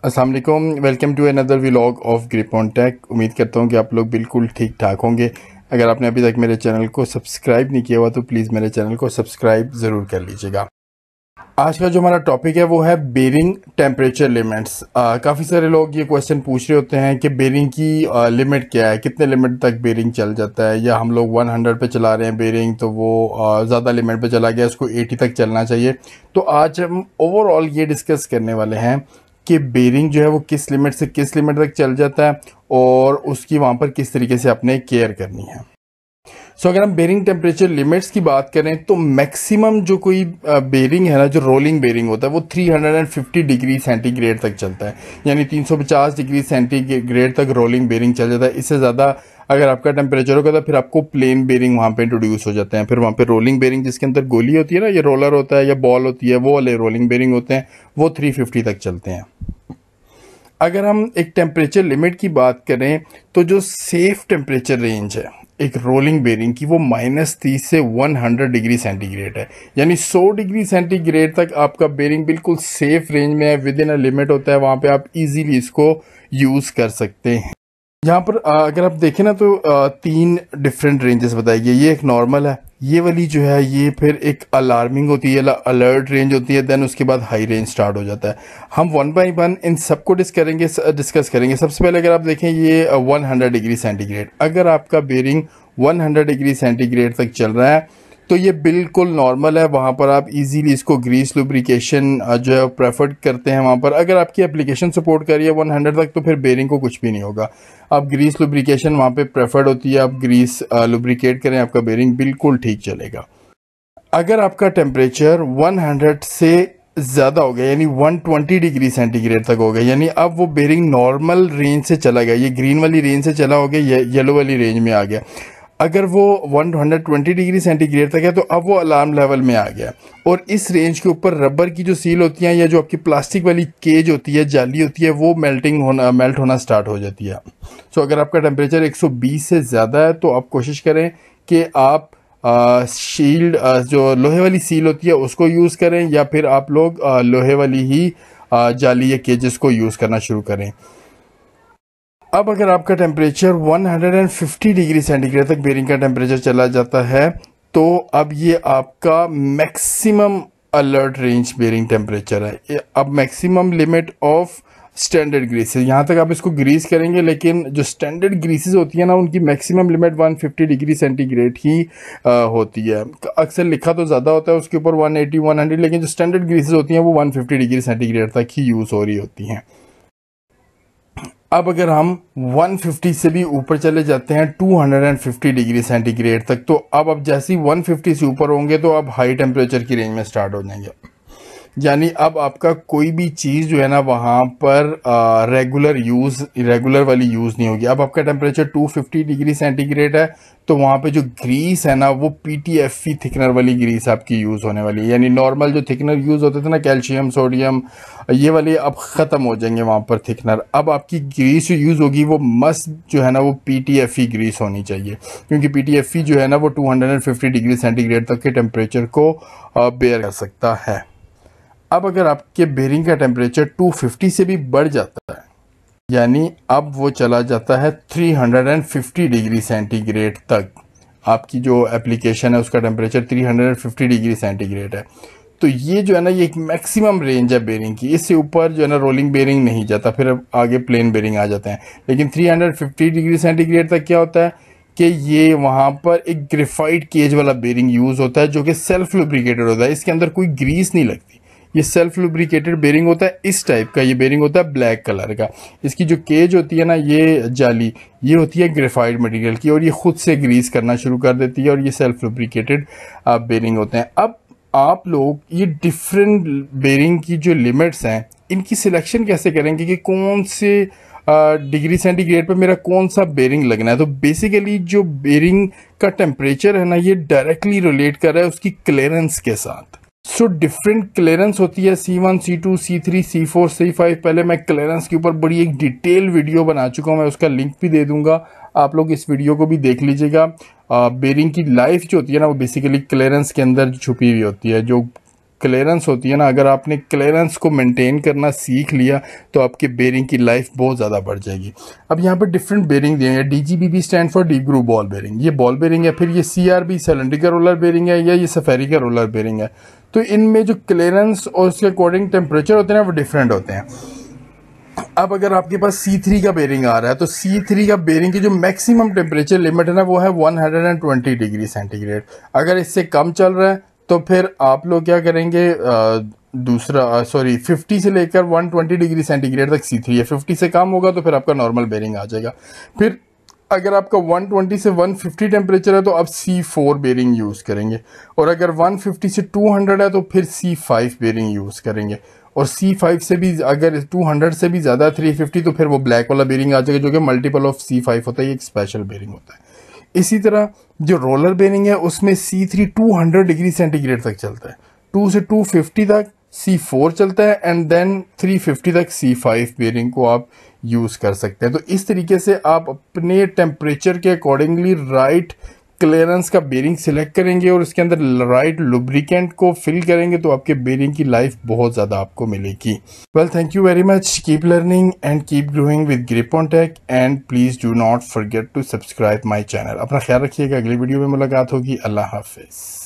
अस्सलाम वालेकुम, welcome to another vlog of grip on tech. उम्मीद करता हूँ कि आप लोग बिल्कुल ठीक ठाक होंगे। अगर आपने अभी तक मेरे चैनल को सब्सक्राइब नहीं किया हुआ तो प्लीज़ मेरे चैनल को सब्सक्राइब ज़रूर कर लीजिएगा। आज का जो हमारा टॉपिक है वो है बेरिंग टेम्परेचर लिमिट्स। काफ़ी सारे लोग ये क्वेश्चन पूछ रहे होते हैं कि बेरिंग की लिमिट क्या है, कितने लिमिट तक बेरिंग चल जाता है, या हम लोग 100 पे चला रहे हैं बेरिंग तो वो ज़्यादा लिमिट पे चला गया, उसको 80 तक चलना चाहिए। तो आज हम ओवरऑल ये डिस्कस करने वाले हैं कि बेरिंग जो है वो किस लिमिट से किस लिमिट तक चल जाता है और उसकी वहाँ पर किस तरीके से अपने केयर करनी है। अगर हम बेरिंग टेम्परेचर लिमिट्स की बात करें तो मैक्सिमम जो कोई बेरिंग है ना, जो रोलिंग बेरिंग होता है वो 350 डिग्री सेंटीग्रेड तक चलता है, यानी 350 डिग्री सेंटीग्रेड तक रोलिंग बेरिंग चल जाता है। इससे ज़्यादा अगर आपका टेम्परेचर होगा तो फिर आपको प्लेन बेरिंग वहाँ पे इंट्रोड्यूस हो जाते हैं। फिर वहाँ पे रोलिंग बेरिंग जिसके अंदर गोली होती है ना, ये रोलर होता है या बॉल होती है, वो वाले रोलिंग बेरिंग होते हैं, वो 350 तक चलते हैं। अगर हम एक टेम्परेचर लिमिट की बात करें तो जो सेफ टेम्परेचर रेंज है एक रोलिंग बेरिंग की वो -30 से 100 डिग्री सेंटीग्रेड है, यानी 100 डिग्री सेंटीग्रेड तक आपका बेरिंग बिल्कुल सेफ रेंज में है, विद इन अ लिमिट होता है, वहाँ पे आप इजीली इसको यूज़ कर सकते हैं। यहाँ पर अगर आप देखें ना तो 3 डिफरेंट रेंजेस बताई गई। ये एक नॉर्मल है, ये वाली जो है ये फिर एक अलार्मिंग होती है, अलर्ट रेंज होती है, देन उसके बाद हाई रेंज स्टार्ट हो जाता है। हम 1 बाई 1 इन सबको डिस्कस करेंगे। सबसे पहले अगर आप देखें ये 100 डिग्री सेंटीग्रेड, अगर आपका बेरिंग 100 डिग्री सेंटीग्रेड तक चल रहा है तो ये बिल्कुल नॉर्मल है। वहाँ पर आप इजीली इसको ग्रीस लुब्रिकेशन जो है प्रेफर करते हैं वहाँ पर। अगर आपकी एप्लीकेशन सपोर्ट कर रही है 100 तक तो फिर बेरिंग को कुछ भी नहीं होगा, आप ग्रीस लुब्रिकेशन वहाँ पे प्रेफर्ड होती है, आप ग्रीस लुब्रिकेट करें, आपका बेरिंग बिल्कुल ठीक चलेगा। अगर आपका टेम्परेचर 100 से ज़्यादा हो गया, यानी 120 डिग्री सेंटीग्रेड तक हो गया, यानी अब वो बेरिंग नॉर्मल रेंज से चला गया, ये ग्रीन वाली रेंज से चला हो गया, येलो वाली रेंज में आ गया। अगर वो 120 डिग्री सेंटीग्रेड तक है तो अब वो अलार्म लेवल में आ गया, और इस रेंज के ऊपर रबर की जो सील होती है या जो आपकी प्लास्टिक वाली केज होती है, जाली होती है, वो मेल्ट होना स्टार्ट हो जाती है। अगर आपका टेम्परेचर 120 से ज़्यादा है तो आप कोशिश करें कि आप शील्ड जो लोहे वाली सील होती है उसको यूज़ करें, या फिर आप लोग लोहे वाली ही जाली या केजेस को यूज़ करना शुरू करें। अब अगर आपका टेम्परेचर 150 डिग्री सेंटीग्रेड तक बेरिंग का टेम्परेचर चला जाता है तो अब ये आपका maximum alert range bearing temperature है। अब maximum limit of standard greases, यहाँ तक आप इसको ग्रीस करेंगे, लेकिन जो स्टैंडर्ड ग्रीसेस होती है ना उनकी मैक्सिमम लिमिट 150 डिग्री सेंटीग्रेड ही होती है। अक्सर लिखा तो ज़्यादा होता है उसके ऊपर 180 100, लेकिन जो स्टैंडर्ड ग्रीसेस होती हैं वो 150 डिग्री सेंटीग्रेड तक ही यूज़ हो रही होती हैं। अब अगर हम 150 से भी ऊपर चले जाते हैं 250 डिग्री सेंटीग्रेड तक, तो अब जैसे ही 150 से ऊपर होंगे तो अब हाई टेम्परेचर की रेंज में स्टार्ट हो जाएंगे, यानी अब आपका कोई भी चीज़ जो है ना वहाँ पर रेगुलर वाली यूज़ नहीं होगी। अब आपका टेम्परेचर 250 डिग्री सेंटीग्रेड है तो वहाँ पे जो ग्रीस है ना वो PTFE थिकनर वाली ग्रीस आपकी यूज़ होने वाली है, यानी नॉर्मल जो थिकनर यूज़ होते थे ना, कैल्शियम सोडियम ये वाले अब ख़त्म हो जाएंगे वहाँ पर थिकनर। अब आपकी ग्रीस जो यूज़ होगी वो मस्ट जो है ना वो PTFE ग्रीस होनी चाहिए, क्योंकि PTFE जो है ना वो 250 डिग्री सेंटीग्रेड तक के टेम्परेचर को बेयर कर सकता है। अब अगर आपके बेरिंग का टेम्परेचर 250 से भी बढ़ जाता है, यानी अब वो चला जाता है 350 डिग्री सेंटीग्रेड तक, आपकी जो एप्लीकेशन है उसका टेम्परेचर 350 डिग्री सेंटीग्रेड है, तो ये जो है ना ये एक मैक्सिमम रेंज है बेरिंग की। इससे ऊपर जो है ना रोलिंग बेरिंग नहीं जाता, फिर आगे प्लेन बेरिंग आ जाते हैं। लेकिन 350 डिग्री सेंटीग्रेड तक क्या होता है कि ये वहाँ पर एक ग्रेफाइट केज वाला बेरिंग यूज़ होता है जो कि सेल्फ लुब्रिकेटेड होता है, इसके अंदर कोई ग्रीस नहीं लगती, ये सेल्फ लुब्रिकेटेड बेरिंग होता है। इस टाइप का ये बेरिंग होता है ब्लैक कलर का, इसकी जो केज होती है ना ये जाली, ये होती है ग्रेफाइट मटेरियल की, और ये खुद से ग्रीस करना शुरू कर देती है, और ये सेल्फ लुब्रिकेटेड बेरिंग होते हैं। अब आप लोग ये डिफरेंट बेरिंग की जो लिमिट्स हैं इनकी सिलेक्शन कैसे करेंगे कि कौन से डिग्री सेंटीग्रेड पे मेरा कौन सा बेरिंग लगना है। तो बेसिकली जो बेरिंग का टेम्परेचर है ना ये डायरेक्टली रिलेट कर रहा है उसकी क्लियरेंस के साथ। डिफरेंट क्लियरेंस होती है, C1 C2 C3 C4 C5। पहले मैं क्लियरेंस के ऊपर बड़ी एक डिटेल वीडियो बना चुका हूँ, मैं उसका लिंक भी दे दूंगा, आप लोग इस वीडियो को भी देख लीजिएगा। बेरिंग की लाइफ जो होती है ना वो बेसिकली क्लियरेंस के अंदर छुपी हुई होती है, जो क्लियरेंस होती है ना, अगर आपने क्लियरेंस को मेंटेन करना सीख लिया तो आपके बेरिंग की लाइफ बहुत ज़्यादा बढ़ जाएगी। अब यहाँ पर डिफरेंट बेरिंग दिए हैं। DGBB stand for deep groove ball bearing, ये बॉल बेरिंग है। फिर ये CRB सिलेंड्रिकल रोलर बेरिंग है, या ये सफेरिकल रोलर बेरिंग है। तो इनमें जो क्लियरेंस और उसके अकॉर्डिंग टेम्परेचर होते हैं ना वो डिफरेंट होते हैं। अब अगर आपके पास C3 का बेरिंग आ रहा है तो C3 का बेरिंग की जो मैक्सिमम टेम्परेचर लिमिट है ना वो है 120 डिग्री सेंटीग्रेड। अगर इससे कम चल रहा है तो फिर आप लोग क्या करेंगे, दूसरा 50 से लेकर 120 डिग्री सेंटीग्रेड तक C3 है। 50 से कम होगा तो फिर आपका नॉर्मल बेरिंग आ जाएगा। फिर अगर आपका 120 से 150 टेम्परेचर है तो आप C4 बेरिंग यूज़ करेंगे, और अगर 150 से 200 है तो फिर C5 बेरिंग यूज़ करेंगे। और C5 से भी अगर 200 से भी ज़्यादा 350 तो फिर वो ब्लैक वाला बेरिंग आ जाएगा, जो कि मल्टीपल ऑफ C5 होता है, ये एक स्पेशल बेरिंग होता है। इसी तरह जो रोलर बेरिंग है उसमें C3 200 डिग्री सेंटीग्रेड तक चलता है, 2 से 250 तक C4 चलता है, एंड देन 350 तक C5 बेरिंग को आप यूज़ कर सकते हैं। तो इस तरीके से आप अपने टेम्परेचर के अकॉर्डिंगली राइट क्लियरेंस का बेरिंग सिलेक्ट करेंगे और उसके अंदर राइट लुब्रिकेंट को फिल करेंगे तो आपके बेरिंग की लाइफ बहुत ज़्यादा आपको मिलेगी। Well, thank you very much. Keep learning and keep growing with grip on tech, and please do not forget to subscribe my channel. अपना ख्याल रखिएगा, अगली वीडियो में मुलाकात होगी। अल्लाह हाफिज़।